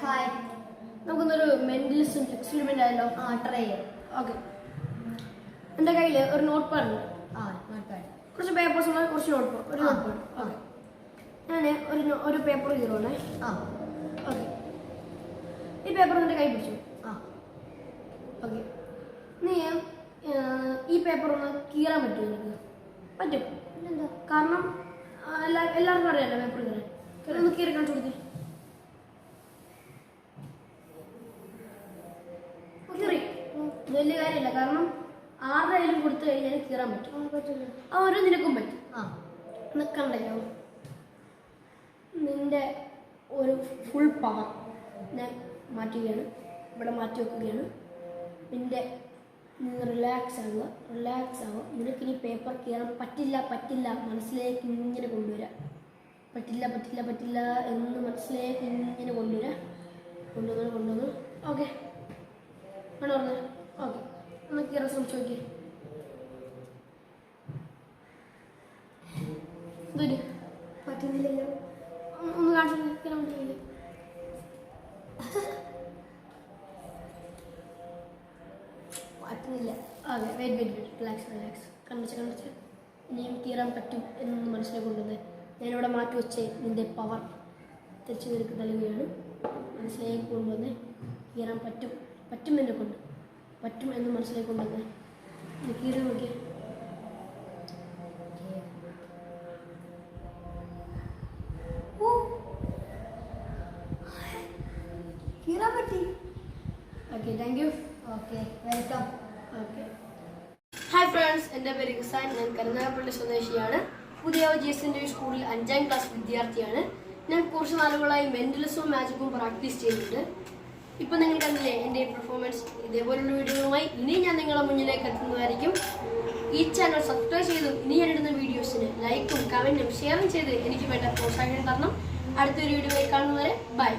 Hi. നമുക്കൊന്നൊരു mentalism experiment ആയല്ലോ. Try ചെയ്യാം. Okay. എൻ്റെ കയ്യിൽ ഒരു നോട്ട് പാഡ് ഉണ്ട്. Note pad. കുറച്ച് പേപ്പേഴ്സ് ഉണ്ട്, കുറച്ച് നോട്ട് പാഡ്. ഒരു നോട്ട് പാഡ്. ഓക്കെ. ഞാൻ ഒരു പേപ്പർ കീറുവാണേ. ഓക്കെ. ഈ പേപ്പർ എൻ്റെ കൈ പിടിച്ചു. ഓക്കെ. നീ ഈ പേപ്പർ ഒന്ന് കീറാൻ പറ്റുമോ എനിക്ക്? പറ്റും. എന്താ? കാരണം എല്ലാവർക്കും അറിയാലോ പേപ്പർ കീറാൻ. ഒന്ന് കീറി കാണിച്ചു കൊടുത്തേ. കീറി. വലിയ കാര്യമില്ല, കാരണം ആരുടെ കയ്യിലും കൊടുത്തു കഴിഞ്ഞാൽ കീറാൻ പറ്റും. പറ്റില്ല. ഒരു നിനക്കും പറ്റും. നിൽക്കണ്ടല്ലോ. നിന്റെ ഒരു ഫുൾ പവർ ഞാൻ മാറ്റുകയാണ്, ഇവിടെ മാറ്റി വെക്കുകയാണ്. നിന്റെ റിലാക്സ് ആവുക. നിനക്കിനി പേപ്പർ കീറാൻ പറ്റില്ല മനസ്സിലേക്ക് ഇങ്ങനെ കൊണ്ടുവരാം. പറ്റില്ല എന്ന് മനസ്സിലേക്ക് ഇങ്ങനെ കൊണ്ടുവന്നു. ഓക്കെ ആണ് പറഞ്ഞത്. ഓക്കെ, ഒന്ന് കീറാൻ ശ്രമിച്ചു നോക്കിയേ. പറ്റുന്നില്ലല്ലോ. ഒന്ന് കാണിച്ചു കീറാൻ പറ്റില്ല. പറ്റുന്നില്ല. അതെ, വെയിറ്റ് റിലാക്സ്. കണ്ടിച്ച് ഇനിയും കീറാൻ പറ്റും എന്ന് മനസ്സിലേക്ക് കൊണ്ടുവന്ന് ഞാനിവിടെ മാറ്റി വെച്ച് നിന്റെ പവർ തിരിച്ചു നിനക്ക് നൽകുകയാണ്. മനസ്സിലേക്ക് കൊണ്ടുവന്ന് കീറാൻ പറ്റും എന്നെ കൊണ്ട് പറ്റും എന്ന് മനസ്സിലേക്ക് കൊണ്ടുവന്ന് കീറി നോക്കിയേ. കീറാൻ പറ്റി. Okay, thank you. Okay, welcome. Okay. Hi friends, എൻ്റെ പേര് കിസാൻ. ഞാൻ കരുനാഗപ്പള്ളി സ്വദേശിയാണ്. പുതിയ GSND സ്കൂളിൽ 5ാം ക്ലാസ് വിദ്യാർത്ഥിയാണ്. ഞാൻ കുറച്ച് നാളുകളായി മെന്റലിസവും മാജിക്കും പ്രാക്ടീസ് ചെയ്യുന്നുണ്ട്. ഇപ്പം നിങ്ങൾ കണ്ടില്ലേ എൻ്റെ പെർഫോമൻസ്. ഇതേപോലുള്ള വീഡിയോകളുമായി ഇനി ഞാൻ നിങ്ങളുടെ മുന്നിലേക്ക് എത്തുന്നതായിരിക്കും. ഈ ചാനൽ സബ്സ്ക്രൈബ് ചെയ്തു ഇനി ഞാനിടുന്ന വീഡിയോസിന് ലൈക്കും കമൻറ്റും ഷെയറും ചെയ്ത് എനിക്ക് വേണ്ട പ്രോത്സാഹനം തരണം. അടുത്തൊരു വീഡിയോയിൽ കാണുന്നവരെ ബൈ.